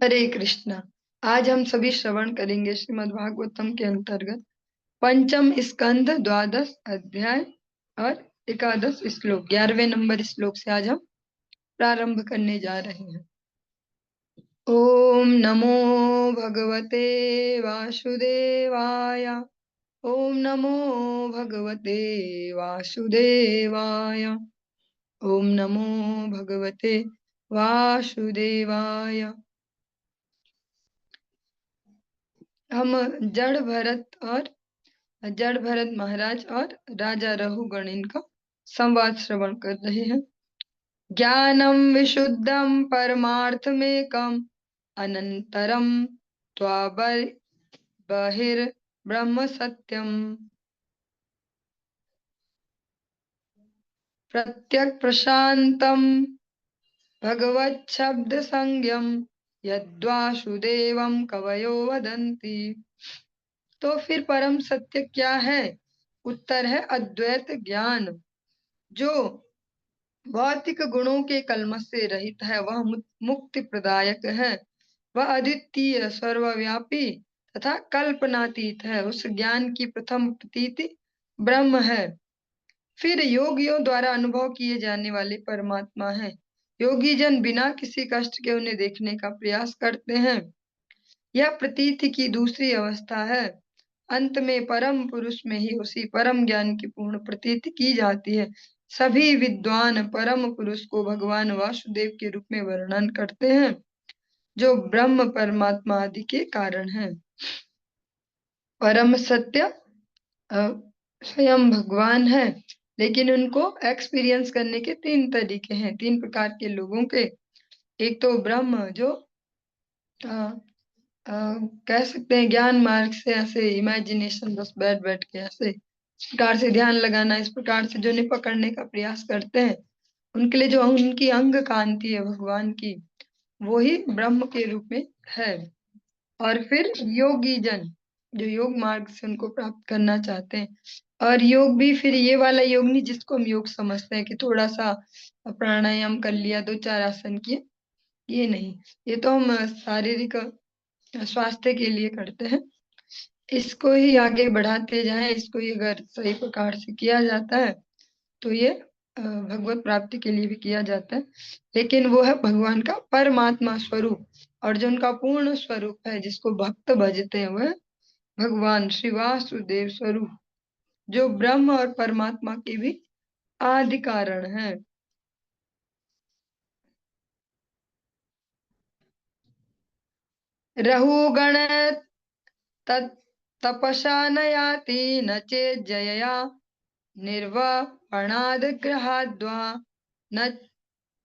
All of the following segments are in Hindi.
हरे कृष्णा। आज हम सभी श्रवण करेंगे श्रीमद् भागवतम के अंतर्गत पंचम स्कंध द्वादश अध्याय और एकादश श्लोक 11वें नंबर श्लोक से आज हम प्रारंभ करने जा रहे हैं। ओम नमो भगवते वासुदेवाय। ओम नमो भगवते वासुदेवाय। ओम नमो भगवते वासुदेवाय। हम जड़ भरत महाराज और राजा रघुगण इनका संवाद श्रवण कर रहे हैं। ज्ञानम विशुद्धम परमार्थमेकम अनंतरम त्वाबर बहिर्ब्रह्म सत्यम प्रत्यक प्रशांतम भगवत शब्द संज्ञम यद्वासुदेवम कवयो वदन्ति। तो फिर परम सत्य क्या है? उत्तर है अद्वैत ज्ञान, जो भौतिक गुणों के कल्मश से रहित है। वह मुक्ति प्रदायक है। वह अद्वितीय सर्वव्यापी तथा कल्पनातीत है। उस ज्ञान की प्रथम प्रतीति ब्रह्म है। फिर योगियों द्वारा अनुभव किए जाने वाले परमात्मा है। योगी जन बिना किसी कष्ट के उन्हें देखने का प्रयास करते हैं। यह प्रतीति की दूसरी अवस्था है। अंत में परम पुरुष में ही उसी परम ज्ञान की पूर्ण प्रतीति की जाती है। सभी विद्वान परम पुरुष को भगवान वासुदेव के रूप में वर्णन करते हैं, जो ब्रह्म परमात्मा आदि के कारण है। परम सत्य स्वयं भगवान है, लेकिन उनको एक्सपीरियंस करने के तीन तरीके हैं, तीन प्रकार के लोगों के। एक तो ब्रह्म, जो कह सकते हैं ज्ञान मार्ग से ऐसे इमेजिनेशन बस बैठ बैठ के ऐसे इस प्रकार से ध्यान लगाना, इस प्रकार से जो नहीं पकड़ने का प्रयास करते हैं, उनके लिए जो उनकी अंग कांति है भगवान की, वो ही ब्रह्म के रूप में है। और फिर योगी जन, जो योग मार्ग से उनको प्राप्त करना चाहते हैं। और योग भी फिर ये वाला योग नहीं जिसको हम योग समझते हैं कि थोड़ा सा प्राणायाम कर लिया, दो चार आसन किए, ये नहीं। ये तो हम शारीरिक स्वास्थ्य के लिए करते हैं। इसको ही आगे बढ़ाते जाएं, इसको ही अगर सही प्रकार से किया जाता है तो ये भगवत प्राप्ति के लिए भी किया जाता है। लेकिन वो है भगवान का परमात्मा स्वरूप, और जो उनका पूर्ण स्वरूप है, जिसको भक्त भजते हैं, वह भगवान श्री वासुदेव स्वरूप, जो ब्रह्म और परमात्मा के भी आदि कारण है। रहुगण तपसा न याति न चेज्जयया निर्वापणाद ग्रहाद्वा न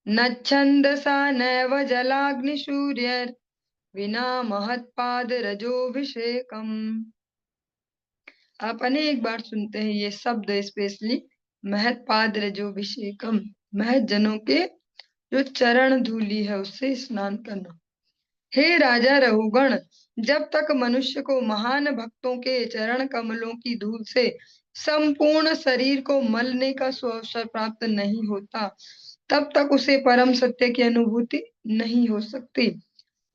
न छन्दसा नैव जलाग्निसूर्यैर् विना महत्पाद रजोभिषेकम। आप अनेक बार सुनते हैं ये शब्द, स्पेशली महत्पाद रजोभिषेकम, महत जनों के जो चरण धूलि है उससे स्नान करना। हे राजा रहुगण, जब तक मनुष्य को महान भक्तों के चरण कमलों की धूल से संपूर्ण शरीर को मलने का सुअवसर प्राप्त नहीं होता, तब तक उसे परम सत्य की अनुभूति नहीं हो सकती।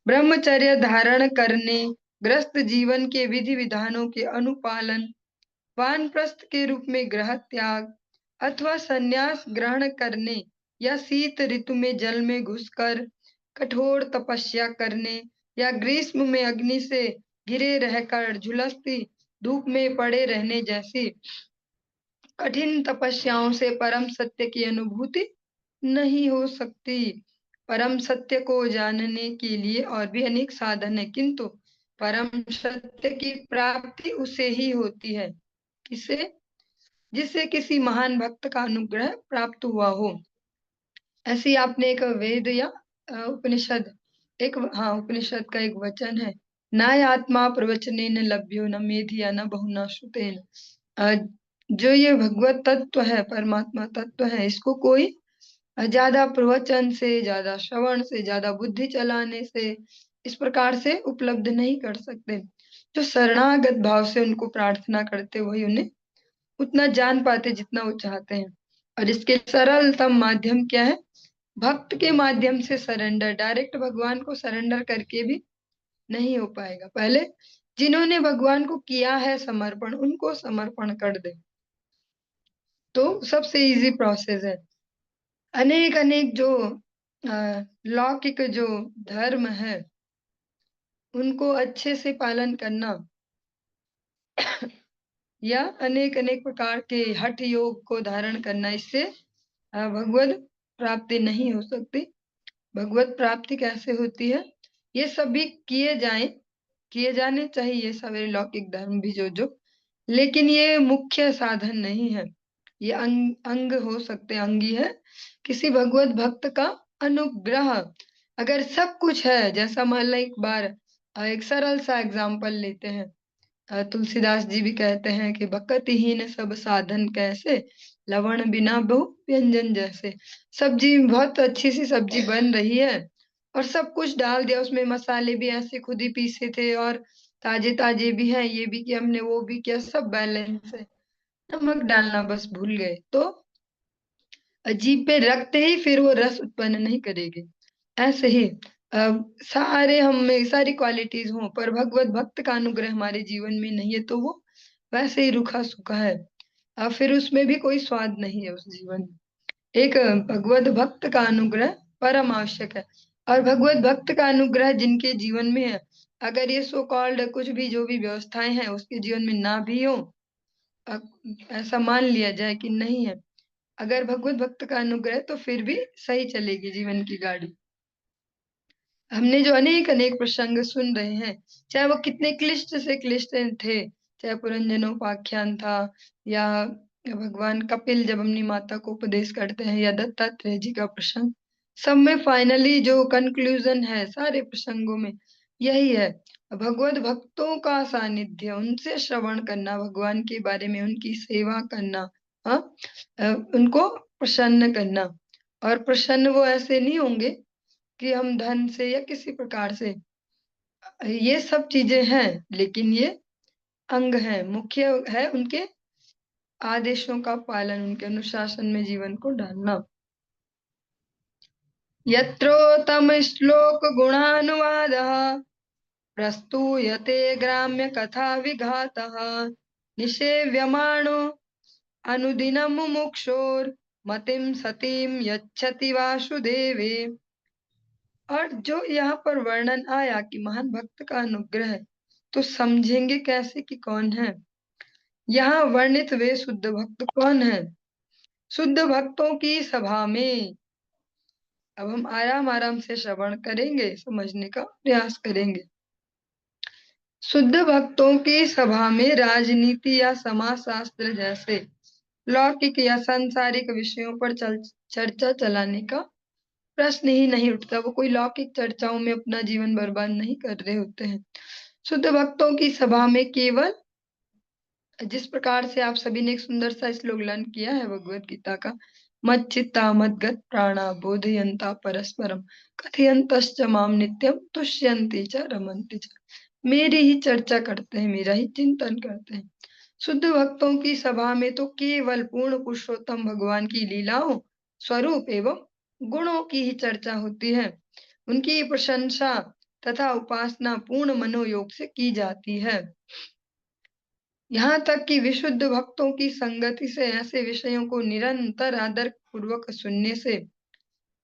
ब्रह्मचर्य धारण करने, ग्रस्त जीवन के विधि विधानों के अनुपालन, वानप्रस्थ के रूप में ग्रह त्याग अथवा संन्यास ग्रहण करने, या शीत ऋतु में जल में घुसकर कठोर तपस्या करने, या ग्रीष्म में अग्नि से घिरे रहकर झुलसती धूप में पड़े रहने जैसी कठिन तपस्याओं से परम सत्य की अनुभूति नहीं हो सकती। परम सत्य को जानने के लिए और भी अनेक साधन है, किंतु परम सत्य की प्राप्ति उसे ही होती है किसे जिससे किसी महान भक्त का अनुग्रह प्राप्त हुआ हो। ऐसी आपने एक वेद या उपनिषद, उपनिषद का एक वचन है, नायात्मा प्रवचनेन लभ्यो न मेधिया न बहुना श्रुतेन। जो ये भगवत तत्व है, परमात्मा तत्व है, इसको कोई ज्यादा प्रवचन से, ज्यादा श्रवण से, ज्यादा बुद्धि चलाने से, इस प्रकार से उपलब्ध नहीं कर सकते। जो शरणागत भाव से उनको प्रार्थना करते, वही उन्हें उतना जान पाते जितना वो चाहते हैं। और इसके सरलतम माध्यम क्या है? भक्त के माध्यम से सरेंडर, डायरेक्ट भगवान को सरेंडर करके भी नहीं हो पाएगा। पहले जिन्होंने भगवान को किया है समर्पण, उनको समर्पण कर दे, तो सबसे इजी प्रोसेस है। अनेक अनेक जो लौकिक जो धर्म है उनको अच्छे से पालन करना, या अनेक अनेक प्रकार के हठ योग को धारण करना, इससे भगवत प्राप्ति नहीं हो सकती। भगवत प्राप्ति कैसे होती है, ये सभी किए जाने चाहिए, ये सारे लौकिक धर्म भी जो, लेकिन ये मुख्य साधन नहीं है। ये अंग हो सकते हैं, अंगी है किसी भगवत भक्त का अनुग्रह। अगर सब कुछ है, जैसा मान लो एक बार एक सरल सा एग्जाम्पल लेते हैं, तुलसीदास जी भी कहते हैं कि भक्तिहीन सब साधन कैसे, लवण बिना बहु व्यंजन जैसे। सब्जी बहुत अच्छी सी सब्जी बन रही है और सब कुछ डाल दिया उसमें, मसाले भी ऐसे खुद ही पीसे थे और ताजे ताजे भी हैं, ये भी किया हमने, वो भी किया, सब बैलेंस है, नमक डालना बस भूल गए, तो जीभ पे रखते ही फिर वो रस उत्पन्न नहीं करेगी। ऐसे ही सारे हम में सारी क्वालिटीज हों पर भगवत भक्त का अनुग्रह हमारे जीवन में नहीं है, तो वो वैसे ही रूखा सूखा है, फिर उसमें भी कोई स्वाद नहीं है उस जीवन में। एक भगवत भक्त का अनुग्रह परम आवश्यक है। और भगवत भक्त का अनुग्रह जिनके जीवन में है, अगर ये सो कॉल्ड कुछ भी जो भी व्यवस्थाएं हैं उसके जीवन में ना भी हो, अ, ऐसा मान लिया जाए कि नहीं है, अगर भगवत भक्त का अनुग्रह तो फिर भी सही चलेगी जीवन की गाड़ी। हमने जो अनेक अनेक प्रसंग सुन रहे हैं, चाहे वो कितने क्लिष्ट से क्लिष्ट थे, चाहे पुरंजनोपाख्यान था, या भगवान कपिल जब अपनी माता को उपदेश करते हैं, या दत्तात्रेय जी का प्रसंग, सब में फाइनली जो कंक्लूजन है सारे प्रसंगों में यही है, भगवत भक्तों का सानिध्य, उनसे श्रवण करना, भगवान के बारे में उनकी सेवा करना, हाँ, उनको प्रसन्न करना। और प्रसन्न वो ऐसे नहीं होंगे कि हम धन से या किसी प्रकार से, ये सब चीजें हैं लेकिन ये अंग है, मुख्य है उनके आदेशों का पालन, उनके अनुशासन में जीवन को डालना। यत्रोत्तम श्लोक गुणानुवादः प्रस्तूयते ग्राम्य कथा विघातः, निषेव्यमाणो अनुदिनं मुमुक्षोर मतिम सतीम यच्छति वासुदेवे। और जो यहाँ पर वर्णन आया कि महान भक्त का अनुग्रह है, तो समझेंगे कैसे कि कौन है। यहाँ वर्णित वे शुद्ध भक्त कौन है, शुद्ध भक्तों की सभा में। अब हम आराम आराम से श्रवण करेंगे, समझने का प्रयास करेंगे। शुद्ध भक्तों की सभा में राजनीति या समाज शास्त्र जैसे लौकिक या सांसारिक विषयों पर चर्चा चलाने का प्रश्न ही नहीं उठता। वो कोई लौकिक चर्चाओं में अपना जीवन बर्बाद नहीं कर रहे होते हैं। शुद्ध भक्तों की सभा में केवल, जिस प्रकार से आप सभी ने एक सुंदर सा श्लोक लर्न किया है भगवत गीता का, मत चित्ता मद्गत प्राणा बोधयंता परस्परम कथयंतश्च माम नित्यम तुष्यन्ति च रमन्ति च, मेरी ही चर्चा करते हैं, मेरा ही चिंतन करते हैं। शुद्ध भक्तों की सभा में तो केवल पूर्ण पुरुषोत्तम भगवान की लीलाओं, स्वरूप एवं गुणों की ही चर्चा होती है। उनकी प्रशंसा तथा उपासना पूर्ण मनोयोग से की जाती है। यहाँ तक कि विशुद्ध भक्तों की संगति से ऐसे विषयों को निरंतर आदर पूर्वक सुनने से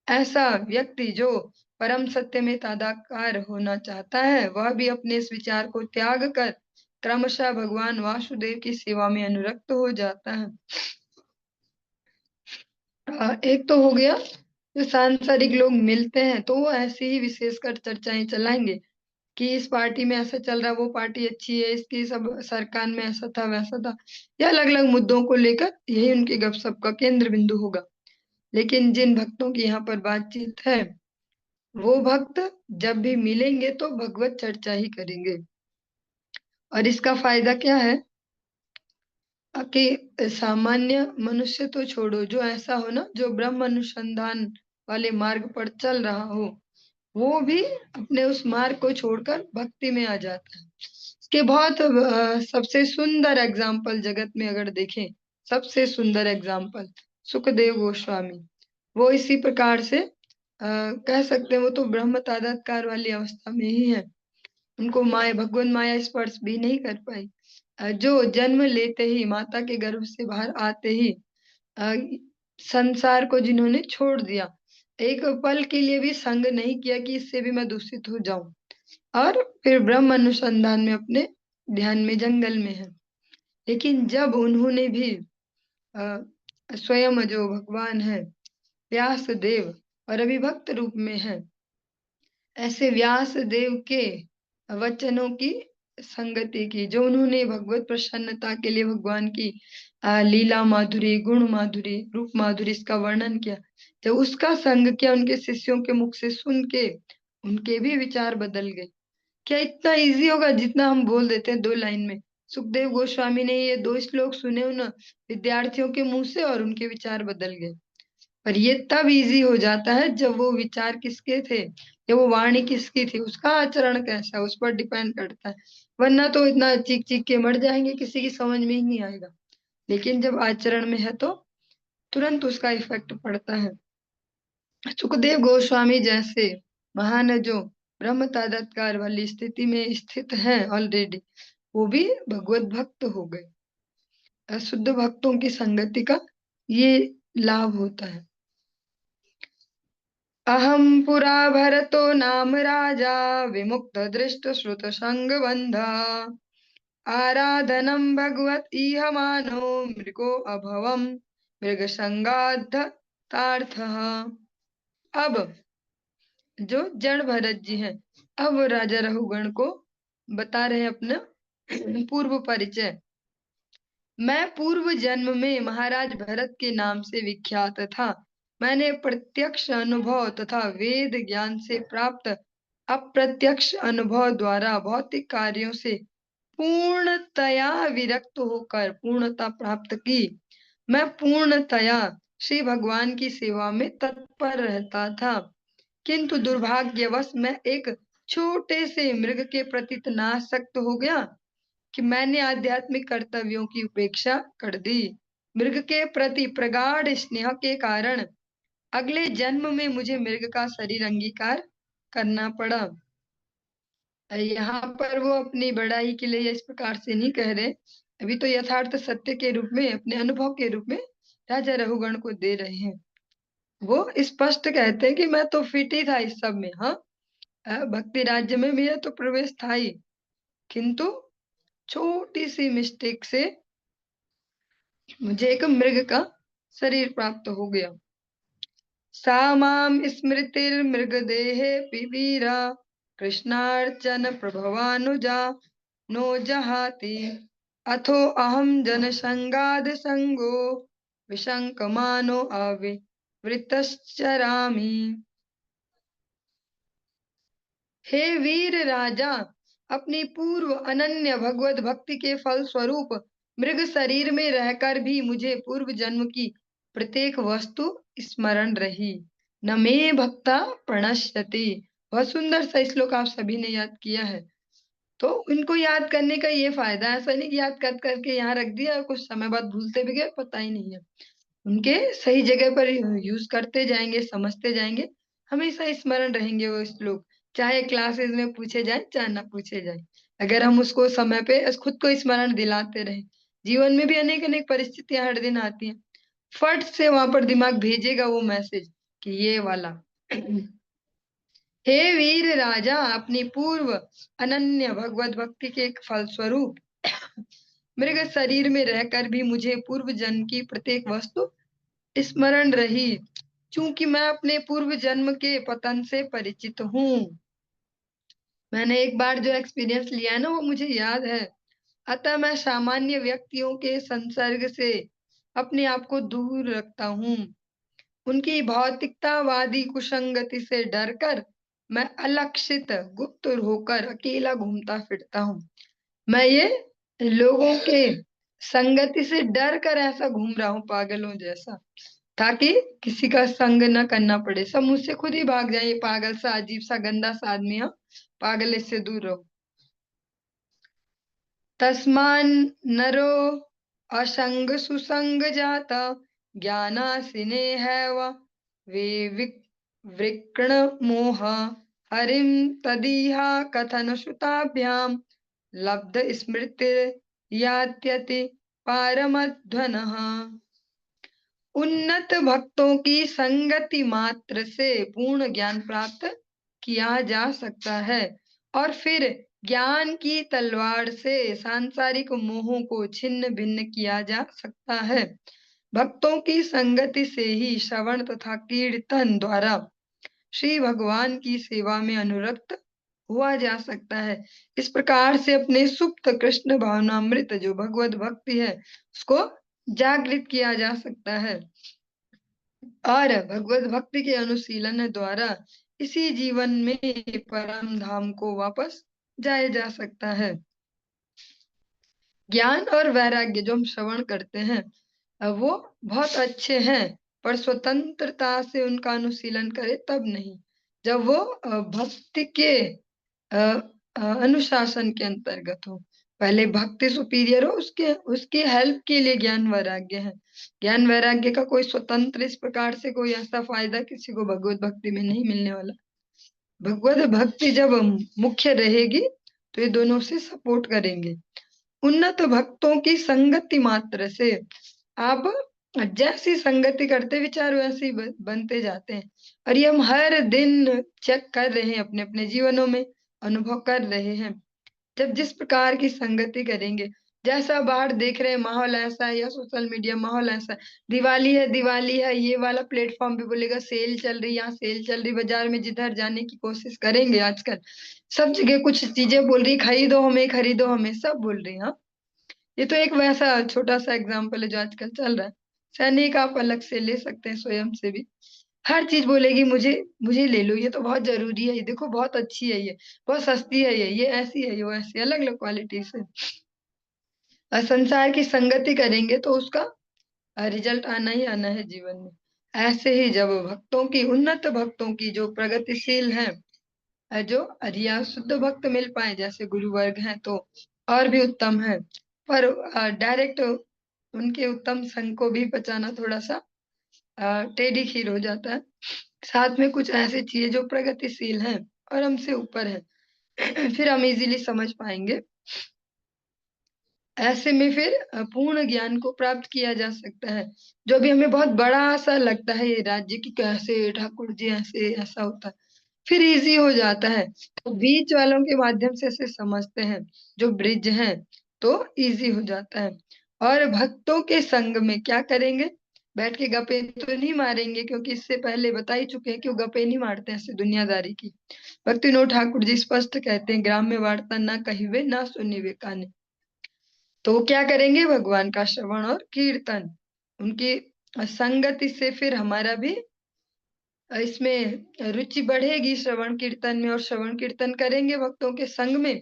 ऐसा व्यक्ति जो परम सत्य में तादाकार होना चाहता है, वह भी अपने इस विचार को त्याग कर क्रमशः भगवान वासुदेव की सेवा में अनुरक्त हो जाता है। एक तो हो गया, जो सांसारिक लोग मिलते हैं तो वो ऐसी ही विशेषकर चर्चाएं चलाएंगे कि इस पार्टी में ऐसा चल रहा, वो पार्टी अच्छी है, इसकी सब सरकार में ऐसा था वैसा था, या अलग अलग मुद्दों को लेकर यही उनके गपशप का केंद्र बिंदु होगा। लेकिन जिन भक्तों की यहाँ पर बातचीत है, वो भक्त जब भी मिलेंगे तो भगवत चर्चा ही करेंगे। और इसका फायदा क्या है कि सामान्य मनुष्य तो छोड़ो, जो ऐसा हो ना, जो ब्रह्म अनुसंधान वाले मार्ग पर चल रहा हो, वो भी अपने उस मार्ग को छोड़कर भक्ति में आ जाता है। इसके बहुत सबसे सुंदर एग्जाम्पल जगत में अगर देखें, सबसे सुंदर एग्जाम्पल सुखदेव गोस्वामी, वो इसी प्रकार से कह सकते हैं वो तो ब्रह्म तादात्कार वाली अवस्था में ही है। उनको माया, भगवान माया स्पर्श भी नहीं कर पाई। जो जन्म लेते ही माता के गर्भ से बाहर आते ही अ, संसार को जिन्होंने छोड़ दिया, एक पल के लिए भी संग नहीं किया कि इससे भी मैं दूषित हो जाऊं, और फिर ब्रह्म अनुसंधान में अपने ध्यान में जंगल में है। लेकिन जब उन्होंने भी अ, स्वयं जो भगवान है व्यास देव और अभिभक्त रूप में है, ऐसे व्यास देव के वचनों की संगति की, जो उन्होंने भगवत प्रसन्नता के लिए भगवान की लीला माधुरी, गुण माधुरी, रूप माधुरी इसका वर्णन किया, जब उसका संग किया, उनके शिष्यों के मुख से सुन के उनके भी विचार बदल गए। क्या इतना इजी होगा जितना हम बोल देते हैं 2 लाइन में? सुखदेव गोस्वामी ने ये 2 श्लोक सुने उन विद्यार्थियों के मुंह से और उनके विचार बदल गए। पर ये तब इजी हो जाता है जब वो विचार किसके थे या वो वाणी किसकी थी, उसका आचरण कैसा है उस पर डिपेंड करता है। वरना तो इतना चीख चीख के मर जाएंगे, किसी की समझ में ही नहीं आएगा। लेकिन जब आचरण में है तो तुरंत उसका इफेक्ट पड़ता है। सुखदेव गोस्वामी जैसे महान है, जो ब्रह्म तादात्कार वाली स्थिति में स्थित हैं ऑलरेडी, वो भी भगवत भक्त हो गए। शुद्ध भक्तों की संगति का ये लाभ होता है। अहम पुरा भरतो नाम राजा विमुक्त दृष्ट श्रुत संग बंधा आराधनम भगवत इह मानो मृगो अभवम मृग संगाध तार्थ। अब जो जड़ भरत जी हैं, अब वो राजा रहुगण को बता रहे हैं अपना पूर्व परिचय। मैं पूर्व जन्म में महाराज भरत के नाम से विख्यात था। मैंने प्रत्यक्ष अनुभव तथा वेद ज्ञान से प्राप्त अप्रत्यक्ष अनुभव द्वारा भौतिक कार्यों से पूर्णतया विरक्त होकर पूर्णता प्राप्त की। मैं पूर्णतया श्री भगवान की सेवा में तत्पर रहता था, किंतु दुर्भाग्यवश मैं एक छोटे से मृग के प्रति इतना आसक्त हो गया कि मैंने आध्यात्मिक कर्तव्यों की उपेक्षा कर दी। मृग के प्रति प्रगाढ़ स्नेह के कारण अगले जन्म में मुझे मृग का शरीर अंगीकार करना पड़ा। यहाँ पर वो अपनी बड़ाई के लिए इस प्रकार से नहीं कह रहे, अभी तो यथार्थ सत्य के रूप में, अपने अनुभव के रूप में राजा रहुगण को दे रहे हैं। वो स्पष्ट कहते हैं कि मैं तो फिट ही था इस सब में। हाँ, भक्ति राज्य में मेरा तो प्रवेश था ही, किंतु छोटी सी मिस्टेक से मुझे एक मृग का शरीर प्राप्त हो गया। सा माम स्मृतिर्मृग देहे पिबीरा कृष्णार्चन प्रभवानुजा नो जहाति अथो अहम जन संगाद संगो विशंकमानो अविवृतश्चरामि। हे वीर राजा, अपनी पूर्व अनन्य भगवत भक्ति के फल स्वरूप मृग शरीर में रहकर भी मुझे पूर्व जन्म की प्रत्येक वस्तु स्मरण रही। न मे भक्ता प्रणश्यति। बहुत सुंदर सा श्लोक आप सभी ने याद किया है। तो इनको याद करने का ये फायदा है, ऐसा नहीं कि याद कर करके यहाँ रख दिया और कुछ समय बाद भूलते भी गए, पता ही नहीं है। उनके सही जगह पर यूज करते जाएंगे, समझते जाएंगे, हमेशा स्मरण रहेंगे वो श्लोक, चाहे क्लासेस में पूछे जाए चाहे ना पूछे जाए। अगर हम उसको समय पे खुद को स्मरण दिलाते रहे, जीवन में भी अनेक अनेक परिस्थितियां हर दिन आती हैं, फट से वहां पर दिमाग भेजेगा वो मैसेज कि ये वाला। हे वीर राजा, अपनी पूर्व अनन्य भगवत भक्ति के फलस्वरूप मृग शरीर में रहकर भी मुझे पूर्व जन्म की प्रत्येक वस्तु स्मरण रही, क्योंकि मैं अपने पूर्व जन्म के पतन से परिचित हूँ। मैंने एक बार जो एक्सपीरियंस लिया है ना, वो मुझे याद है। अतः मैं सामान्य व्यक्तियों के संसर्ग से अपने आप को दूर रखता हूँ। उनकी भौतिकतावादी कुसंगति से डरकर मैं अलक्षित गुप्त होकर अकेला घूमता फिरता हूँ। मैं ये लोगों के संगति से डर कर ऐसा घूम रहा हूँ पागलों जैसा, ताकि किसी का संग न करना पड़े, सब मुझसे खुद ही भाग जाए। ये पागल सा, अजीब सा, गंदा सा आदमी है, पागल, इससे दूर रहो। तस्मान नरो असंग सुसंग जाता ज्ञानासिने है वे वृक्ण मोह हरिम तदीहा कथन श्रुताभ्याम लब्ध स्मृति यात्यति पारमध्वनः। उन्नत भक्तों की संगति मात्र से पूर्ण ज्ञान प्राप्त किया जा सकता है और फिर ज्ञान की तलवार से सांसारिक मोहों को छिन्न भिन्न किया जा सकता है। भक्तों की संगति से ही श्रवण तथा कीर्तन द्वारा श्री भगवान की सेवा में अनुरक्त हुआ जा सकता है। इस प्रकार से अपने सुप्त कृष्ण भावनामृत जो भगवत भक्ति है उसको जागृत किया जा सकता है और भगवत भक्ति के अनुशीलन द्वारा इसी जीवन में परम धाम को वापस जाया जा सकता है। ज्ञान और वैराग्य जो हम श्रवण करते हैं वो बहुत अच्छे हैं, पर स्वतंत्रता से उनका अनुशीलन करें तब नहीं, जब वो भक्ति के अनुशासन के अंतर्गत हो। पहले भक्ति सुपीरियर हो, उसके हेल्प के लिए ज्ञान वैराग्य है। ज्ञान वैराग्य का कोई स्वतंत्र इस प्रकार से कोई ऐसा फायदा किसी को भगवत भक्ति में नहीं मिलने वाला। भगवत भक्ति जब मुख्य रहेगी तो ये दोनों से सपोर्ट करेंगे। उन्नत भक्तों की संगति मात्र से आप जैसी संगति करते विचार वैसे ही बनते जाते हैं और ये हम हर दिन चेक कर रहे हैं, अपने अपने जीवनों में अनुभव कर रहे हैं। जब जिस प्रकार की संगति करेंगे, जैसा बाहर देख रहे हैं माहौल ऐसा है या सोशल मीडिया माहौल ऐसा है, दिवाली है ये वाला प्लेटफॉर्म भी बोलेगा सेल चल रही, यहाँ सेल चल रही, बाजार में जिधर जाने की कोशिश करेंगे आजकल सब जगह कुछ चीजें बोल रही, खरीदो हमें सब बोल रही। हाँ, ये तो एक वैसा छोटा सा एग्जाम्पल है जो आजकल चल रहा है। सैनिक आप अलग से ले सकते हैं, स्वयं से भी हर चीज बोलेगी मुझे मुझे ले लो, ये तो बहुत जरूरी है, ये देखो बहुत अच्छी है, ये बहुत सस्ती है, ये ऐसी है, ये वैसी, अलग अलग क्वालिटी से। और संसार की संगति करेंगे तो उसका रिजल्ट आना ही आना है जीवन में। ऐसे ही जब भक्तों की, उन्नत भक्तों की जो प्रगतिशील है, जो रिया शुद्ध भक्त मिल पाए जैसे गुरु वर्ग हैं तो और भी उत्तम है, पर डायरेक्ट उनके उत्तम संग को भी बचाना थोड़ा सा टेढ़ी खीर हो जाता है। साथ में कुछ ऐसी चीजें जो प्रगतिशील हैं और हमसे ऊपर है फिर हम इजीली समझ पाएंगे। ऐसे में फिर पूर्ण ज्ञान को प्राप्त किया जा सकता है। जो भी हमें बहुत बड़ा सा लगता है ये राज्य की कैसे ठाकुर जी ऐसे ऐसा होता है, फिर इजी हो जाता है। तो बीच वालों के माध्यम से ऐसे समझते हैं जो ब्रिज हैं तो इजी हो जाता है। और भक्तों के संग में क्या करेंगे, बैठ के गप्पे तो नहीं मारेंगे, क्योंकि इससे पहले बता ही चुके हैं कि वो गप्पे नहीं मारते हैं ऐसे दुनियादारी की। भक्ति विनोद ठाकुर जी स्पष्ट कहते हैं, ग्राम में वार्ता ना कहिवे ना सुनिवे काने। तो वो क्या करेंगे, भगवान का श्रवण और कीर्तन, उनकी संगति से फिर हमारा भी इसमें रुचि बढ़ेगी श्रवण कीर्तन में, और श्रवण कीर्तन करेंगे भक्तों के संग में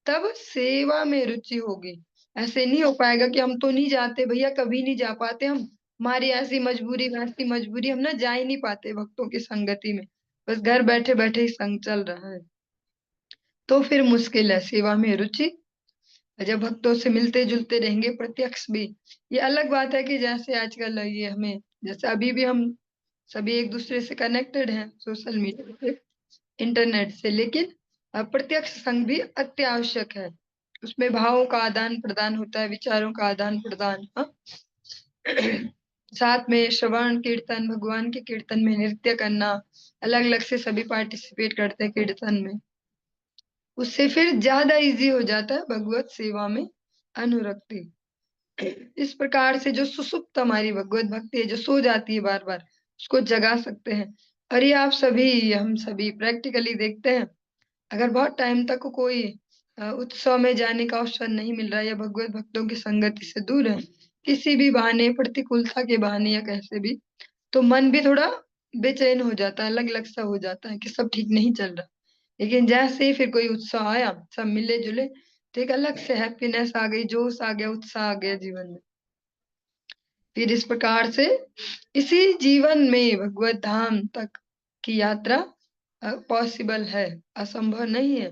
तब सेवा में रुचि होगी। ऐसे नहीं हो पाएगा कि हम तो नहीं जाते भैया, कभी नहीं जा पाते हम, हमारी ऐसी मजबूरी वैसी मजबूरी, हम ना जा ही नहीं पाते भक्तों की संगति में, बस घर बैठे बैठे ही संग चल रहा है, तो फिर मुश्किल है सेवा में रुचि। जब भक्तों से मिलते जुलते रहेंगे प्रत्यक्ष भी, ये अलग बात है कि जैसे आजकल ये हमें, जैसे अभी भी हम सभी एक दूसरे से कनेक्टेड हैं सोशल मीडिया पे, इंटरनेट से, लेकिन प्रत्यक्ष संग भी अति आवश्यक है। उसमें भावों का आदान प्रदान होता है, विचारों का आदान प्रदान। हाँ? साथ में श्रवण कीर्तन, भगवान के कीर्तन में नृत्य करना, अलग अलग से सभी पार्टिसिपेट करते हैं कीर्तन में, उससे फिर ज्यादा इजी हो जाता है भगवत सेवा में अनुरक्ति। इस प्रकार से जो सुसुप्त हमारी भगवत भक्ति है जो सो जाती है बार बार, उसको जगा सकते हैं। और ये आप सभी, हम सभी प्रैक्टिकली देखते हैं, अगर बहुत टाइम तक कोई उत्सव में जाने का अवसर नहीं मिल रहा है या भगवत भक्तों की संगति से दूर है, किसी भी बहाने, प्रतिकूलता के बहाने या कैसे भी, तो मन भी थोड़ा बेचैन हो जाता है, अलग अलग सा हो जाता है कि सब ठीक नहीं चल रहा। लेकिन जैसे ही फिर कोई उत्साह आया, सब मिले जुले, तो एक अलग से हैप्पीनेस आ गई, जोश आ गया, उत्साह आ गया जीवन में। फिर इस प्रकार से इसी जीवन में भगवत धाम तक की यात्रा पॉसिबल है, असंभव नहीं है,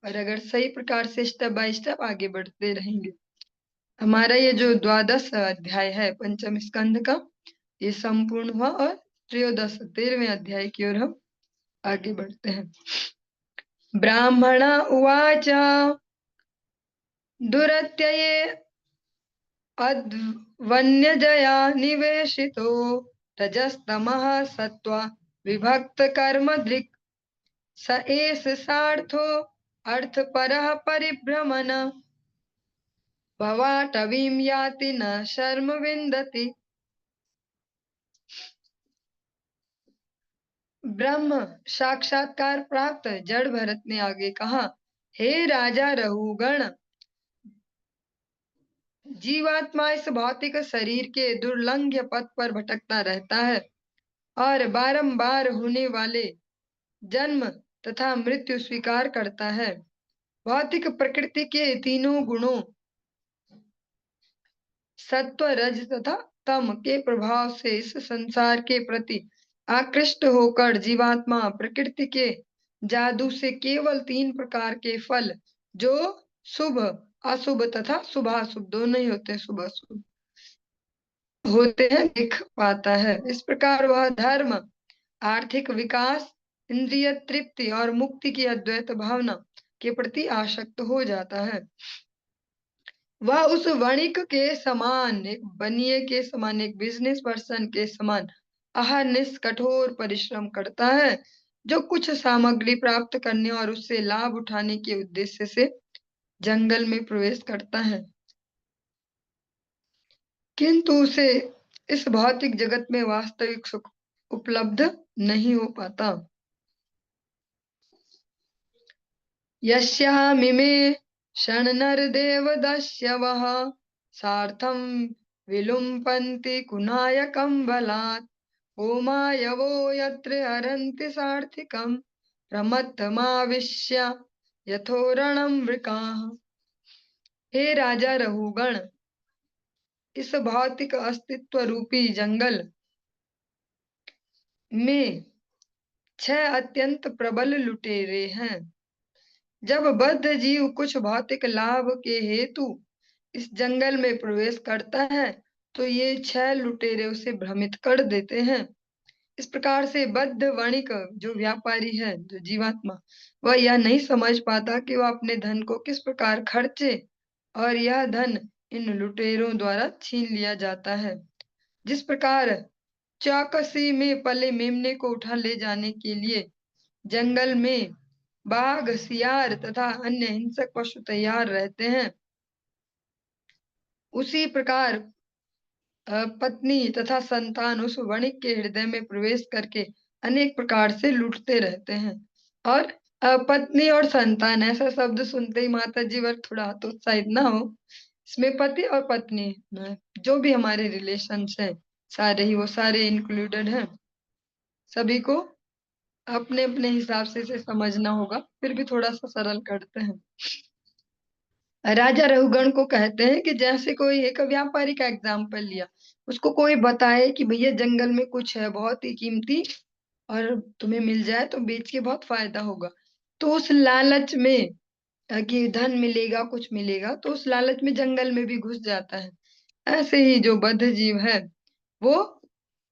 और अगर सही प्रकार से स्टेप बाय स्टेप आगे बढ़ते रहेंगे। हमारा ये जो 12वां अध्याय है 5म स्कंध का, ये संपूर्ण हुआ और त्रयोदश 13वें अध्याय की ओर हम आगे बढ़ते हैं। ब्राह्मण उवाच दुरत्यये अद्वन्यजया निवेशितो रजस्तमः सत्त्वा विभक्त कर्म दृक् स एष सार्थो अर्थपरः परिभ्रमन् भवाटवीं याति न शर्म विन्दति। ब्रह्म साक्षात्कार प्राप्त जड़ भरत ने आगे कहा, हे राजा रहुगण, जीवात्मा इस भौतिक शरीर के दुर्लंघ्य पथ पर भटकता रहता है और बारंबार होने वाले जन्म तथा मृत्यु स्वीकार करता है। भौतिक प्रकृति के तीनों गुणों सत्व रज तथा तम के प्रभाव से इस संसार के प्रति आकृष्ट होकर जीवात्मा प्रकृति के जादू से केवल 3 प्रकार के फल, जो शुभ अशुभ तथा शुभाशुभ दोनों ही होते हैं, शुभ अशुभ होते हैं, देख पाता है। इस प्रकार वह धर्म, आर्थिक विकास, इंद्रिय तृप्ति और मुक्ति की अद्वैत भावना के प्रति आसक्त हो जाता है। वह उस वणिक के समान, एक बनिए के समान, एक बिजनेस पर्सन के समान अहर्निश कठोर परिश्रम करता है, जो कुछ सामग्री प्राप्त करने और उससे लाभ उठाने के उद्देश्य से जंगल में प्रवेश करता है, किंतु उसे इस भौतिक जगत में वास्तविक सुख उपलब्ध नहीं हो पाता। यस्यामिमे शरणनरदेवदस्यवः सार्थं विलुम्पन्ति कुनायकं बलात् होमायवो यत्र हरन्ति सार्थिकं प्रमत्तमाविश्य यथोरणं वृकाः। हे राजा रहुगण, इस भौतिक अस्तित्व रूपी जंगल में 6 अत्यंत प्रबल लुटेरे हैं। जब बद्ध जीव कुछ भौतिक लाभ के हेतु इस जंगल में प्रवेश करता है, तो ये 6 लुटेरे उसे भ्रमित कर देते हैं। इस प्रकार से बद्ध वणिक, जो व्यापारी है, जो जीवात्मा, वह यह नहीं समझ पाता कि वह अपने धन को किस प्रकार खर्चे और यह धन इन लुटेरों द्वारा छीन लिया जाता है। जिस प्रकार चौकसी में पले मेमने को उठा ले जाने के लिए जंगल में बाघ, सियार तथा अन्य हिंसक पशु तैयार रहते हैं, उसी प्रकार पत्नी तथा संतान उस वणिक के हृदय में प्रवेश करके अनेक प्रकार से लूटते रहते हैं। और पत्नी और संतान ऐसा शब्द सुनते ही माता जी वर्ग थोड़ा हतोत्साहित ना हो। इसमें पति और पत्नी जो भी हमारे रिलेशंस हैं, सारे ही वो सारे इंक्लूडेड हैं। सभी को अपने अपने हिसाब से इसे समझना होगा, फिर भी थोड़ा सा सरल करते हैं। राजा रघुगण को कहते हैं कि जैसे कोई एक व्यापारी का एग्जाम्पल लिया, उसको कोई बताए कि भैया जंगल में कुछ है बहुत ही कीमती और तुम्हें मिल जाए तो बेच के बहुत फायदा होगा, तो उस लालच में कि धन मिलेगा, कुछ मिलेगा, तो उस लालच में जंगल में भी घुस जाता है। ऐसे ही जो बद्ध जीव है, वो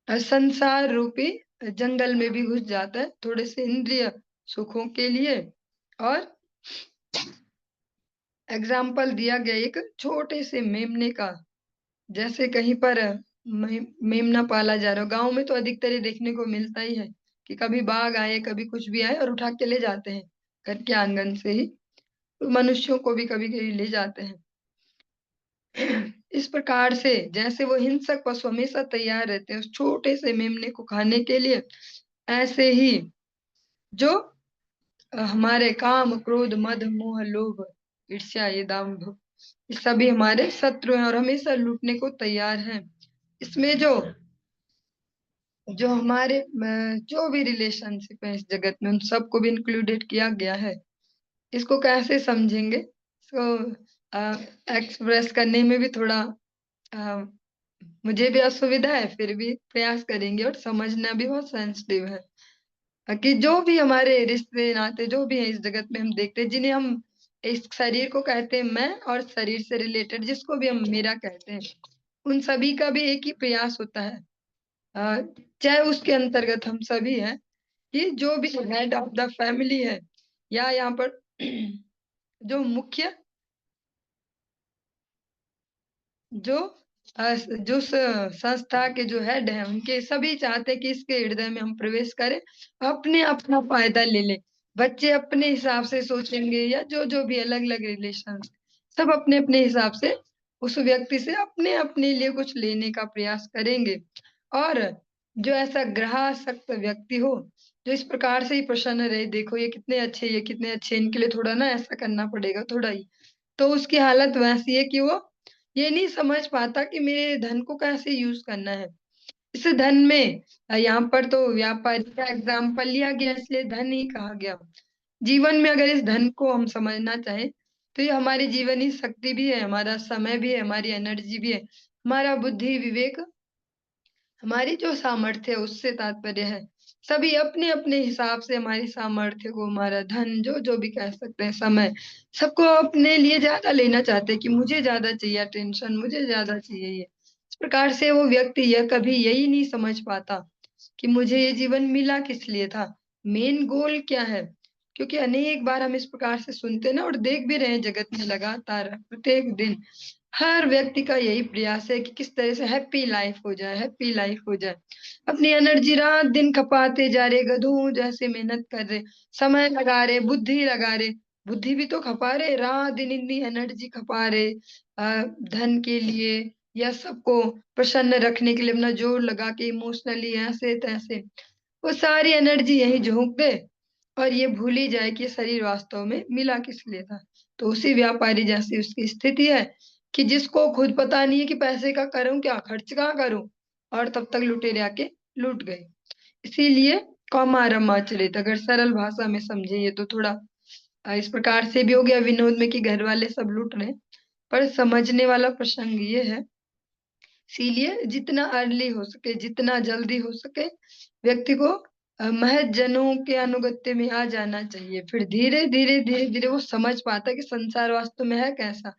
संसार रूपी जंगल में भी घुस जाता है थोड़े से इंद्रिय सुखों के लिए। और एग्जाम्पल दिया गया एक छोटे से मेमने का। जैसे कहीं पर मेमना पाला जा रहा हो, गांव में तो अधिकतर ये देखने को मिलता ही है कि कभी बाघ आए, कभी कुछ भी आए और उठा के ले जाते हैं घर के आंगन से ही। तो मनुष्यों को भी कभी कभी ले जाते हैं। इस प्रकार से जैसे वो हिंसक पशु हमेशा तैयार रहते हैं उस छोटे से मेमने को खाने के लिए, ऐसे ही जो हमारे काम, क्रोध, मद, मोह, लोभ, ईर्ष्या, ये दाम्भ, ये सभी हमारे शत्रु हैं और हमेशा लूटने को तैयार हैं। इसमें जो जो हमारे जो भी रिलेशनशिप है इस जगत में, उन सबको भी इंक्लूडेड किया गया है। इसको कैसे समझेंगे, इसको एक्सप्रेस करने में भी थोड़ा मुझे भी असुविधा है, फिर भी प्रयास करेंगे। और समझना भी बहुत सेंसिटिव है कि जो भी हमारे रिश्ते नाते जो भी है इस जगत में हम देखते हैं, जिन्हें हम इस शरीर को कहते हैं मैं, और शरीर से रिलेटेड जिसको भी हम मेरा कहते हैं, उन सभी का भी एक ही प्रयास होता है, चाहे उसके अंतर्गत हम सभी हैं, कि जो भी हेड ऑफ द फैमिली है या यहाँ पर जो मुख्य जो जो संस्था के जो हेड है उनके सभी चाहते हैं कि इसके हृदय में हम प्रवेश करें, अपने अपना फायदा ले ले। बच्चे अपने हिसाब से सोचेंगे या जो जो भी अलग अलग रिलेशन, सब अपने अपने हिसाब से उस व्यक्ति से अपने अपने लिए कुछ लेने का प्रयास करेंगे। और जो ऐसा ग्रहासक्त व्यक्ति हो, जो इस प्रकार से ही प्रसन्न रहे, देखो ये कितने अच्छे, ये कितने अच्छे, इनके लिए थोड़ा ना ऐसा करना पड़ेगा थोड़ा ही, तो उसकी हालत वैसी है कि वो ये नहीं समझ पाता कि मेरे धन को कैसे यूज करना है। इस धन में यहाँ पर तो व्यापारी का एग्जाम्पल लिया गया, इसलिए धन ही कहा गया। जीवन में अगर इस धन को हम समझना चाहें तो ये हमारी जीवनी शक्ति भी है, हमारा समय भी है, हमारी एनर्जी भी है, हमारा बुद्धि विवेक, हमारी जो सामर्थ्य है उससे तात्पर्य है। सभी अपने अपने हिसाब से हमारी सामर्थ्य को, हमारा धन, जो जो भी कह सकते हैं, समय, सबको अपने लिए ज्यादा लेना चाहते हैं कि मुझे ज्यादा चाहिए टेंशन, मुझे ज्यादा चाहिए ये। इस प्रकार से वो व्यक्ति यह कभी यही नहीं समझ पाता कि मुझे ये जीवन मिला किस लिए था, मेन गोल क्या है। क्योंकि अनेक बार हम इस प्रकार से सुनते हैं ना, और देख भी रहे हैं जगत में लगातार प्रत्येक दिन हर व्यक्ति का यही प्रयास है कि किस तरह से हैप्पी लाइफ हो जाए, हैप्पी लाइफ हो जाए। अपनी एनर्जी रात दिन खपाते जा रहे, गधों जैसे मेहनत कर रहे, समय लगा रहे, बुद्धि लगा रहे, बुद्धि भी तो खपा रहे, रात दिन इतनी एनर्जी खपा रहे धन के लिए या सबको प्रसन्न रखने के लिए अपना जोर लगा के इमोशनली ऐसे तैसे, वो सारी एनर्जी यही झोंक दे और ये भूल ही जाए कि ये शरीर वास्तव में मिला किस लिए था। तो उसी व्यापारी जैसी उसकी स्थिति है कि जिसको खुद पता नहीं है कि पैसे का करूं क्या, खर्च कहाँ करूं, और तब तक लुटेरे आके लूट गए। इसीलिए कौमारमाचरित, अगर सरल भाषा में समझे ये तो थोड़ा इस प्रकार से भी हो गया विनोद में कि घर वाले सब लूट रहे हैं, पर समझने वाला प्रसंग ये है। इसीलिए जितना अर्ली हो सके, जितना जल्दी हो सके, व्यक्ति को महत जनों के अनुगत्य में आ जाना चाहिए। फिर धीरे धीरे धीरे धीरे वो समझ पाता है कि संसार वास्तव में है कैसा।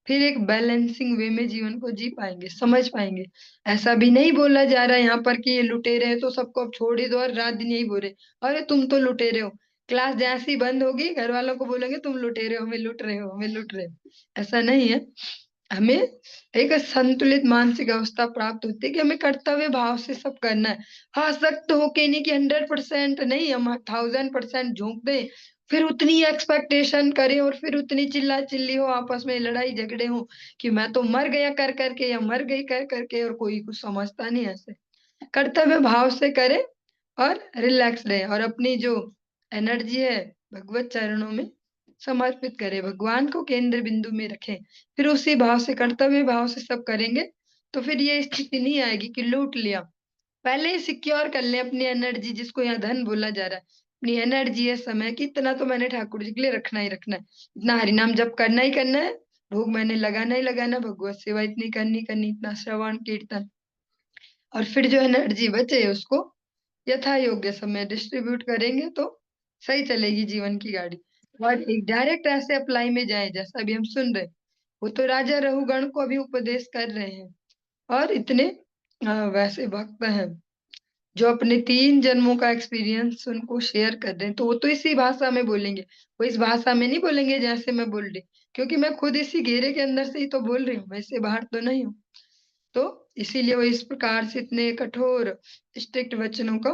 फिर एक बैलेंसिंग वे में जीवन को जी पाएंगे, समझ पाएंगे। ऐसा भी नहीं बोला जा रहा है यहाँ पर कि ये लुटेरे हैं तो सबको अब छोड़ ही दो और रात दिन यही बोले, अरे तुम तो लुटेरे हो। क्लास जैसे ही बंद होगी घर वालों को बोलेंगे तुम लुटेरे हो, हमें लुट रहे हो, हमें लुट रहे हो। ऐसा नहीं है। हमें एक संतुलित मानसिक अवस्था प्राप्त होती है कि हमें कर्तव्य भाव से सब करना है। हाँ, सख्त होके नहीं कि 100% नहीं, हम 1000% झोंक दें, फिर उतनी एक्सपेक्टेशन करें और फिर उतनी चिल्ला चिल्ली हो, आपस में लड़ाई झगड़े हो कि मैं तो मर गया कर करके या मर गई कर करके, और कोई कुछ समझता नहीं ऐसे। कर्तव्य भाव से करें और रिलैक्स रहे और अपनी जो एनर्जी है भगवत चरणों में समर्पित करें, भगवान को केंद्र बिंदु में रखें। फिर उसी भाव से, कर्तव्य भाव से सब करेंगे तो फिर ये स्थिति नहीं आएगी कि लूट लिया। पहले ही सिक्योर कर ले अपनी एनर्जी, जिसको यहाँ धन बोला जा रहा है। अपनी एनर्जी है, समय की, इतना तो मैंने ठाकुर जी के लिए रखना ही रखना है, इतना हरिनाम जप करना ही करना है, भोग मैंने लगाना ही लगाना, भगवत सेवा इतनी करनी करनी, इतना श्रवण कीर्तन, और फिर जो एनर्जी बचे उसको यथा योग्य समय डिस्ट्रीब्यूट करेंगे तो सही चलेगी जीवन की गाड़ी। और एक डायरेक्ट ऐसे अप्लाई में जाए जैसा अभी हम सुन रहे, वो तो राजा रहुगण को अभी उपदेश कर रहे हैं, और इतने वैसे भक्त हैं जो अपने 3 जन्मों का एक्सपीरियंस उनको शेयर कर रहे हैं, तो वो तो इसी भाषा में बोलेंगे। वो इस भाषा में नहीं बोलेंगे जैसे मैं बोल रही, क्योंकि मैं खुद इसी घेरे के अंदर से ही तो बोल रही हूँ, मैं इससे बाहर तो नहीं हूँ। तो इसीलिए वो इस प्रकार से इतने कठोर स्ट्रिक्ट वचनों का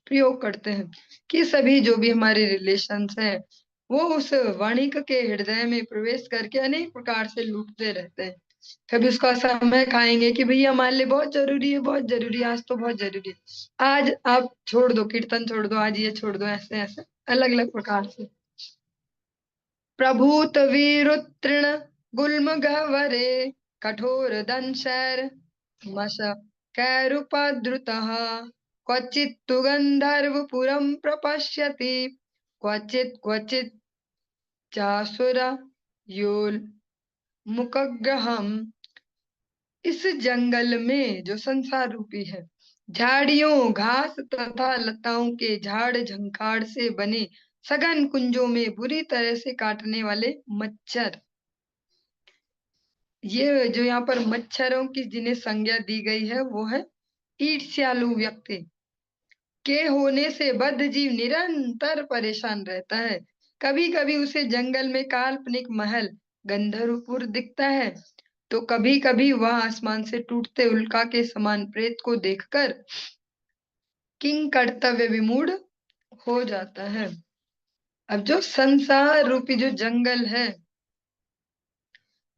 प्रयोग करते हैं कि सभी जो भी हमारे रिलेशंस हैं वो उस वाणिक के हृदय में प्रवेश करके अनेक प्रकार से लूटते रहते हैं। कभी उसका समय खाएंगे कि भैया हमारे लिए बहुत जरूरी है, बहुत जरूरी है, आज तो बहुत जरूरी है, आज आप छोड़ दो, कीर्तन छोड़ दो, आज ये छोड़ दो, ऐसे ऐसे अलग अलग प्रकार से। प्रभूत वीरुत्तृण गुल्म गह्वरे कठोर दंशर मश कैरुपद्रुतः क्वचित्तु गन्धर्वपुरं प्रपश्यति क्वचित् क्वचित् चासुर योन्मुखग्रहम्। इस जंगल में जो संसार रूपी है, झाड़ियों घास तथा लताओं के झाड़ झंखाड़ से बने सघन कुंजों में बुरी तरह से काटने वाले मच्छर, ये जो यहाँ पर मच्छरों की जिन्हें संज्ञा दी गई है वो है ईर्ष्यालु व्यक्ति। के होने से बद्ध जीव निरंतर परेशान रहता है। कभी कभी उसे जंगल में काल्पनिक महल गंधर्वपुर दिखता है, तो कभी कभी वह आसमान से टूटते उल्का के समान प्रेत को देखकर किंग कर्तव्य विमूढ़ हो जाता है। अब जो संसार रूपी जो जंगल है,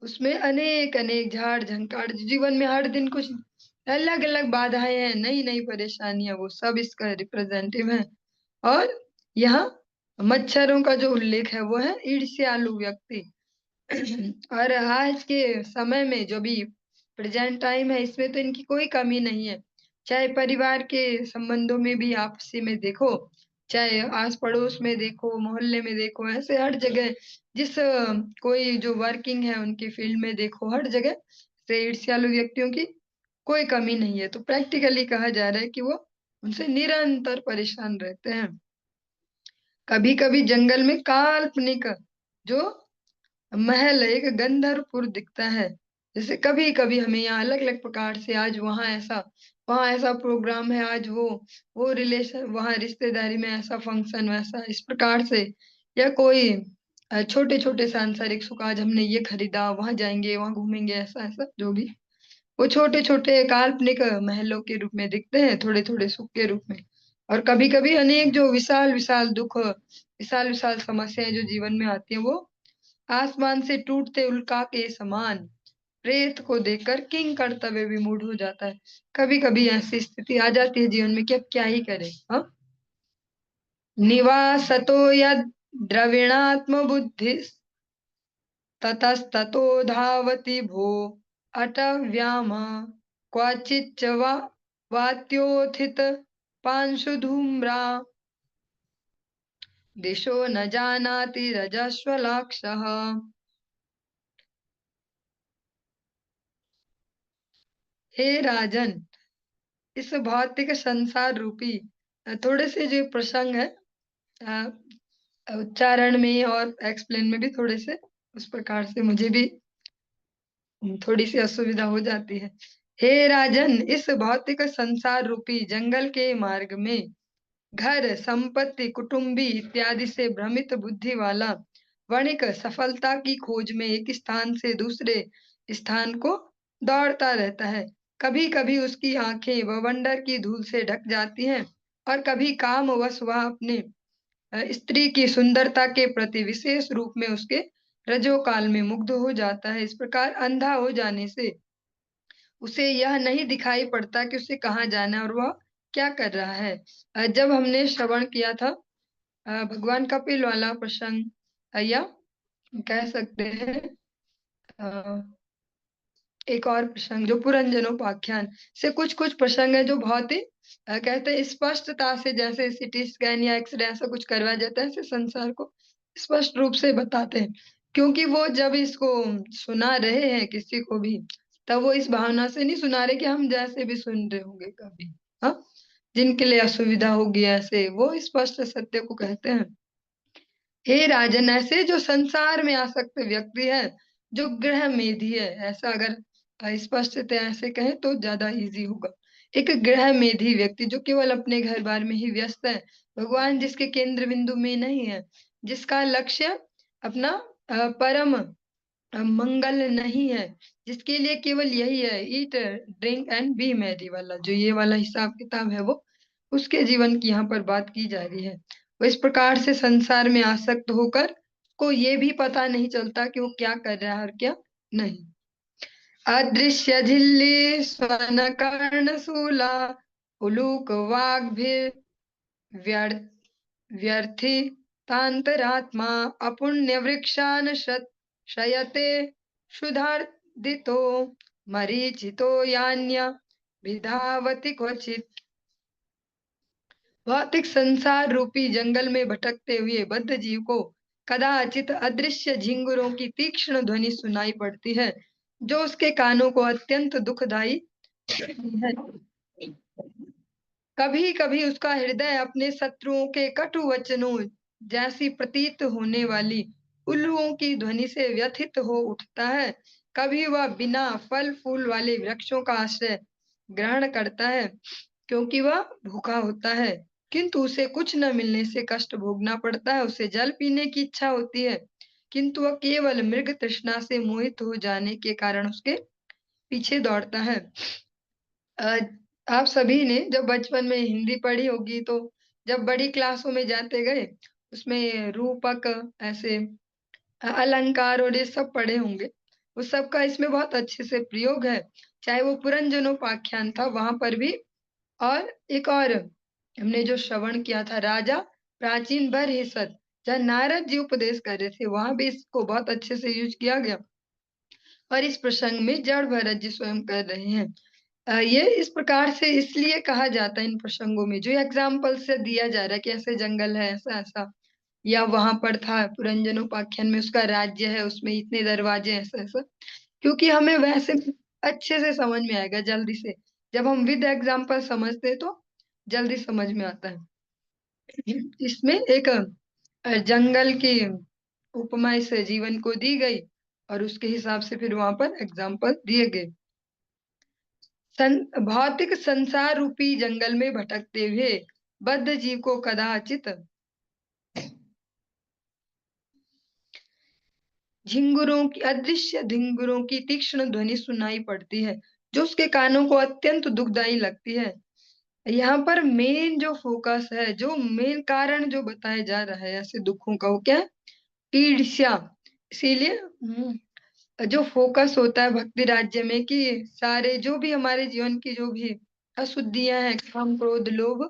उसमें अनेक अनेक झाड़ झंकाड़, जीवन में हर दिन कुछ अलग अलग बाधाएं हैं, नई नई परेशानियां, वो सब इसका रिप्रेजेंटेटिव है। और यहाँ मच्छरों का जो उल्लेख है वो है ईर्ष्यालु व्यक्ति। और आज के समय में जो भी प्रेजेंट टाइम है, इसमें तो इनकी कोई कमी नहीं है। चाहे परिवार के संबंधों में भी आपसी में देखो, चाहे आस पड़ोस में देखो, मोहल्ले में देखो, ऐसे हर जगह जिस कोई जो वर्किंग है उनकी फील्ड में देखो, हर जगह से ईर्ष्यालु व्यक्तियों की कोई कमी नहीं है। तो प्रैक्टिकली कहा जा रहा है कि वो उनसे निरंतर परेशान रहते हैं। कभी कभी जंगल में काल्पनिक जो महल एक गंधर्वपुर दिखता है। जैसे कभी कभी हमें यहाँ अलग अलग प्रकार से, आज वहां ऐसा प्रोग्राम है, आज वो रिलेशन, वहां रिश्तेदारी में ऐसा फंक्शन, वैसा, इस प्रकार से। या कोई छोटे छोटे सांसारिक सुख, आज हमने ये खरीदा, वहां जाएंगे, वहां घूमेंगे, ऐसा ऐसा जो भी, वो छोटे छोटे काल्पनिक महलों के रूप में दिखते हैं, थोड़े थोड़े सुख के रूप में। और कभी कभी अनेक जो विशाल विशाल दुख, विशाल विशाल समस्याएं जो जीवन में आती है, वो आसमान से टूटते उल्का के समान प्रेत को देखकर किंग कर्तव्य विमूढ़ हो जाता है। कभी कभी ऐसी स्थिति आ जाती है जीवन में कि अब क्या ही करे। हाँ, निवासतो यद द्रविणात्म बुद्धि ततस्ततो धावति भो अटव्याम क्वचिच्च वात्योत्थित पांशुधूम्रा दिशो न जानाति रजस्वलाक्षः। हे राजन, इस भौतिक संसार रूपी थोड़े से जो प्रसंग है, अ, उच्चारण में और एक्सप्लेन में भी थोड़े से उस प्रकार से मुझे भी थोड़ी सी असुविधा हो जाती है। हे राजन, इस भौतिक संसार रूपी जंगल के मार्ग में घर संपत्ति कुटुंबी इत्यादि से भ्रमित बुद्धि वाला वणिक सफलता की खोज में एक स्थान से दूसरे स्थान को दौड़ता रहता है। कभी कभी उसकी आंखें बवंडर की धूल से ढक जाती हैं, और कभी कामवश वह अपने स्त्री की सुंदरता के प्रति विशेष रूप में उसके रजोकाल में मुग्ध हो जाता है। इस प्रकार अंधा हो जाने से उसे यह नहीं दिखाई पड़ता कि उसे कहाँ जाना है और वह क्या कर रहा है। जब हमने श्रवण किया था भगवान कपिल वाला प्रसंग, या कह सकते हैं अ, एक और प्रसंग जो पुरंजनोपाख्यान से, कुछ कुछ प्रसंग है जो बहुत ही कहते हैं स्पष्टता से, जैसे सिटी स्कैन या एक्सरे ऐसा कुछ करवाया जाता है, ऐसे संसार को स्पष्ट रूप से बताते हैं। क्योंकि वो जब इसको सुना रहे हैं किसी को भी, तब वो इस भावना से नहीं सुना रहे कि हम जैसे भी सुन रहे होंगे कभी। हाँ, जिनके लिए असुविधा होगी, ऐसे वो स्पष्ट सत्य को कहते हैं। हे राजन, ऐसे जो संसार में आसक्त व्यक्ति है, जो ग्रह मेधी है, ऐसा अगर स्पष्ट ऐसे कहें तो ज्यादा इजी होगा। एक ग्रह मेधी व्यक्ति जो केवल अपने घर बार में ही व्यस्त है, भगवान जिसके केंद्र बिंदु में नहीं है, जिसका लक्ष्य अपना परम मंगल नहीं है, जिसके लिए केवल यही है eat drink and B Mary वाला, जो ये वाला हिसाब किताब है, वो उसके जीवन की यहाँ पर बात की जा रही है। वो इस प्रकार से संसार में आसक्त होकर को ये भी पता नहीं चलता कि वो क्या कर रहा है और क्या नहीं। अदृश्य झिल्ली स्वर्ण कर्ण शूला उलूक वाग्भिर व्यर्थी तांतरात्मा अपुण्य वृक्षान शयते क्षुधार्दितो मरीचितो यान्य विधावति क्वचित। भौतिक संसार रूपी जंगल में भटकते हुए बद्ध जीव को कदाचित अदृश्य झिंगुरों की तीक्ष्ण ध्वनि सुनाई पड़ती है, जो उसके कानों को अत्यंत दुखदाई है। कभी कभी उसका हृदय अपने शत्रुओं के कटु वचनों जैसी प्रतीत होने वाली उल्लुओं की ध्वनि से व्यथित हो उठता है। कभी वह बिना फल फूल वाले वृक्षों का आश्रय ग्रहण करता है, क्योंकि वह भूखा होता है। किंतु उसे कुछ न मिलने से कष्ट भोगना पड़ता है। उसे जल पीने की इच्छा होती है, किंतु वह केवल मृग तृष्णा से मोहित हो जाने के कारण उसके पीछे दौड़ता है। अ, आप सभी ने जब बचपन में हिंदी पढ़ी होगी, तो जब बड़ी क्लासों में जाते गए, उसमें रूपक, ऐसे अलंकार और ये सब पढ़े होंगे। उस सब का इसमें बहुत अच्छे से प्रयोग है। चाहे वो पुरंजनोपाख्यान था, वहाँ पर भी। और एक और हमने जो श्रवण किया था, राजा प्राचीन बरहिसत, जहाँ नारद जी उपदेश कर रहे थे, वहां भी इसको बहुत अच्छे से यूज किया गया। और इस प्रसंग में जड़ भरत जी स्वयं कर रहे हैं। ये इस प्रकार से इसलिए कहा जाता है इन प्रसंगों में, जो एग्जाम्पल से दिया जा रहा है कि ऐसे जंगल है, ऐसा ऐसा, या वहां पर था पुरंजनोपाख्यान में उसका राज्य है, उसमें इतने दरवाजे हैं, ऐसा ऐसा। क्योंकि हमें वैसे अच्छे से समझ में आएगा जल्दी से। जब हम विद एग्जाम्पल समझते हैं तो जल्दी समझ में आता है। इसमें एक जंगल की उपमा इस जीवन को दी गई, और उसके हिसाब से फिर वहां पर एग्जाम्पल दिए गए। भौतिक संसार रूपी जंगल में भटकते हुए बद्ध जीव को कदाचित झिंगुरों की, अदृश्य झिंगुरों की तीक्ष्ण ध्वनि सुनाई पड़ती है, जो उसके कानों को अत्यंत दुखदाई लगती है। यहाँ पर मेन जो फोकस है, जो मेन कारण जो बताया जा रहा है ऐसे दुखों का, वो क्या है? ईर्ष्या। इसीलिए जो फोकस होता है भक्ति राज्य में, कि सारे जो भी हमारे जीवन की जो भी अशुद्धियां हैं, काम क्रोध लोभ,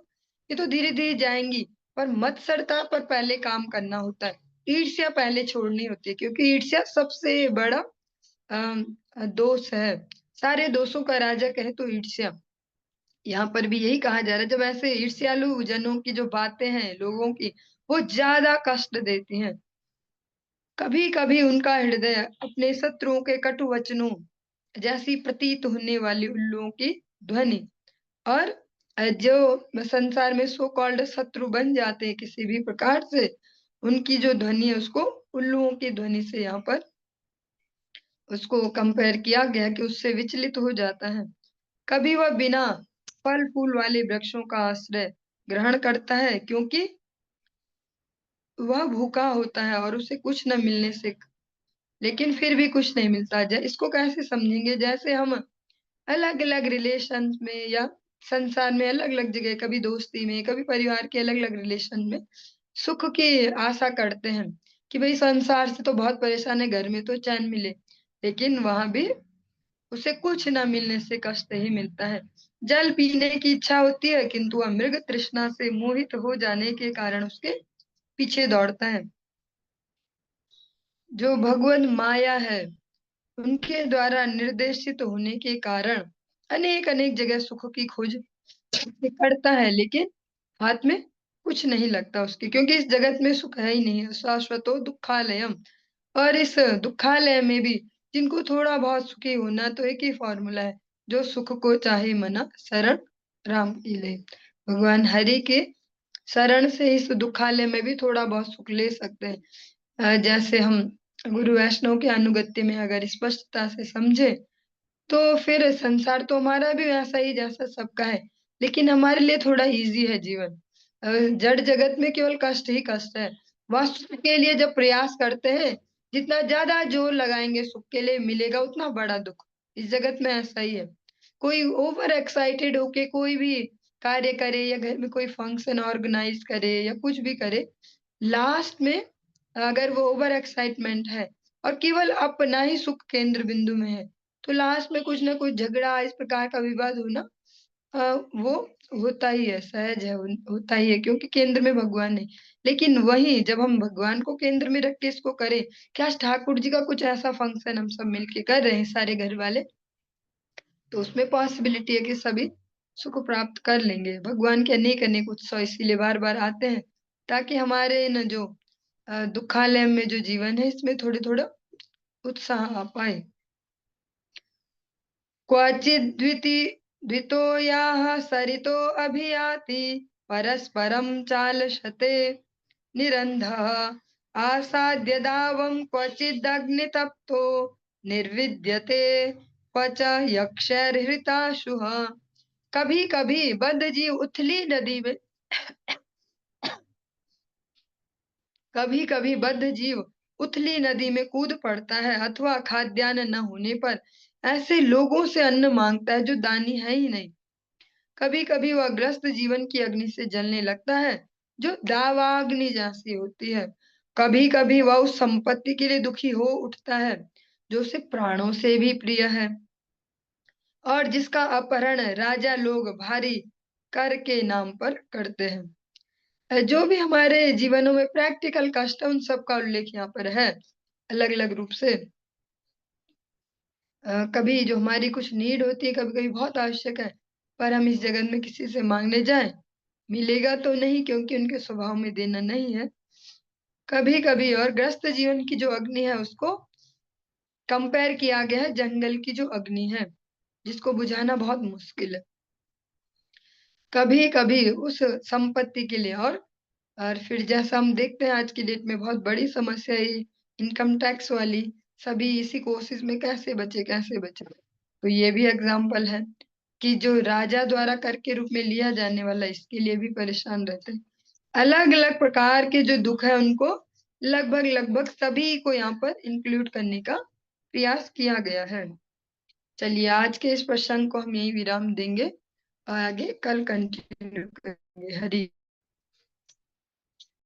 ये तो धीरे धीरे जाएंगी, पर मत्सरता पर पहले काम करना होता है। ईर्ष्या पहले छोड़नी होती है, क्योंकि ईर्ष्या सबसे बड़ा दोष है। सारे दोषों का राजा कहे तो ईर्ष्या। यहाँ पर भी यही कहा जा रहा है, जब ऐसे ईर्ष्यालु जनों की जो बातें हैं लोगों की, वो ज्यादा कष्ट देती हैं। कभी कभी उनका हृदय अपने शत्रुओं के कटु वचनों जैसी प्रतीत होने वाली उल्लुओं की ध्वनि, और जो संसार में सो कॉल्ड शत्रु बन जाते हैं किसी भी प्रकार से, उनकी जो ध्वनि है उसको उल्लुओं की ध्वनि से यहाँ पर उसको कंपेयर किया गया, कि उससे विचलित हो जाता है। कभी वह बिना फल फूल वाले वृक्षों का आश्रय ग्रहण करता है, क्योंकि वह भूखा होता है और उसे कुछ न मिलने से, लेकिन फिर भी कुछ नहीं मिलता। इसको कैसे समझेंगे? जैसे हम अलग अलग रिलेशन में या संसार में अलग अलग जगह, कभी दोस्ती में, कभी परिवार के अलग अलग रिलेशन में सुख की आशा करते हैं, कि भाई संसार से तो बहुत परेशान है, घर में तो चैन मिले, लेकिन वहां भी उसे कुछ न मिलने से कष्ट ही मिलता है। जल पीने की इच्छा होती है, किंतु वह मृग तृष्णा से मोहित हो जाने के कारण उसके पीछे दौड़ता है। जो भगवान माया है, उनके द्वारा निर्देशित होने के कारण अनेक अनेक जगह सुख की खोज करता है, लेकिन हाथ में कुछ नहीं लगता उसके, क्योंकि इस जगत में सुख है ही नहीं है। शाश्वतो दुखालयम। और इस दुखालय में भी जिनको थोड़ा बहुत सुखी होना, तो एक ही फॉर्मूला है, जो सुख को चाहे मना शरण राम की ले। भगवान हरि के शरण से इस दुखालय में भी थोड़ा बहुत सुख ले सकते हैं। जैसे हम गुरु वैष्णव के अनुगत्य में अगर स्पष्टता से समझे, तो फिर संसार तो हमारा भी वैसा ही जैसा सबका है, लेकिन हमारे लिए थोड़ा इजी है जीवन। जड़ जगत में केवल कष्ट ही कष्ट है। वास्तु के लिए जब प्रयास करते हैं, जितना ज्यादा जोर लगाएंगे सुख के लिए, मिलेगा उतना बड़ा दुख। इस जगत में ऐसा ही है। कोई ओवर एक्साइटेड होके कोई भी कार्य करे, या घर में कोई फंक्शन ऑर्गेनाइज करे, या कुछ भी करे, लास्ट में अगर वो ओवर एक्साइटमेंट है और केवल अपना ही सुख केंद्र बिंदु में है, तो लास्ट में कुछ ना कुछ झगड़ा, इस प्रकार का विवाद होना वो होता ही है, सहज है, होता ही है, क्योंकि केंद्र में भगवान है। लेकिन वही जब हम भगवान को केंद्र में रख के इसको करें, क्या ठाकुर जी का कुछ ऐसा फंक्शन हम सब मिलके कर रहे हैं सारे घर वाले, तो उसमें पॉसिबिलिटी है कि सभी सुख प्राप्त कर लेंगे। भगवान के अनेक अनेक उत्सव इसीलिए बार बार आते हैं, ताकि हमारे न जो दुखालय में जो जीवन है, इसमें थोड़े थोड़ा उत्साह आ पाए। क्वचिद्विति द्वितोयाः सरितो अभियाति परस्परं चालशते निरन्धः आसाद्य दावं क्वचिदग्नितप्तो निर्विद्यते क्वच यक्षैर्हृताशुः। कभी कभी बद्ध जीव उथली नदी में कभी कभी बद्ध जीव उथली नदी में कूद पड़ता है अथवा खाद्यान्न न होने पर ऐसे लोगों से अन्न मांगता है जो दानी है ही नहीं। कभी कभी वह ग्रस्त जीवन की अग्नि से जलने लगता है जो दावाग्नि जैसी होती है। कभी कभी वह उस संपत्ति के लिए दुखी हो उठता है जो उसे प्राणों से भी प्रिय है और जिसका अपहरण राजा लोग भारी कर के नाम पर करते हैं। जो भी हमारे जीवनों में प्रैक्टिकल कष्ट है उन सब का उल्लेख यहाँ पर है अलग अलग रूप से। कभी जो हमारी कुछ नीड होती है कभी कभी बहुत आवश्यक है पर हम इस जगत में किसी से मांगने जाएं मिलेगा तो नहीं क्योंकि उनके स्वभाव में देना नहीं है। कभी कभी और ग्रस्त जीवन की जो अग्नि है उसको कंपेयर किया गया है जंगल की जो अग्नि है जिसको बुझाना बहुत मुश्किल है। कभी कभी उस संपत्ति के लिए और फिर जैसा हम देखते हैं आज की डेट में बहुत बड़ी समस्या है इनकम टैक्स वाली। सभी इसी कोशिश में कैसे बचे कैसे बचे। तो ये भी एग्जाम्पल है कि जो राजा द्वारा कर के रूप में लिया जाने वाला इसके लिए भी परेशान रहते हैं। अलग अलग प्रकार के जो दुख है उनको लगभग लगभग सभी को यहाँ पर इंक्लूड करने का प्रयास किया गया है। चलिए आज के इस प्रसंग को हम यही विराम देंगे और आगे कल कंटिन्यू करेंगे। हरि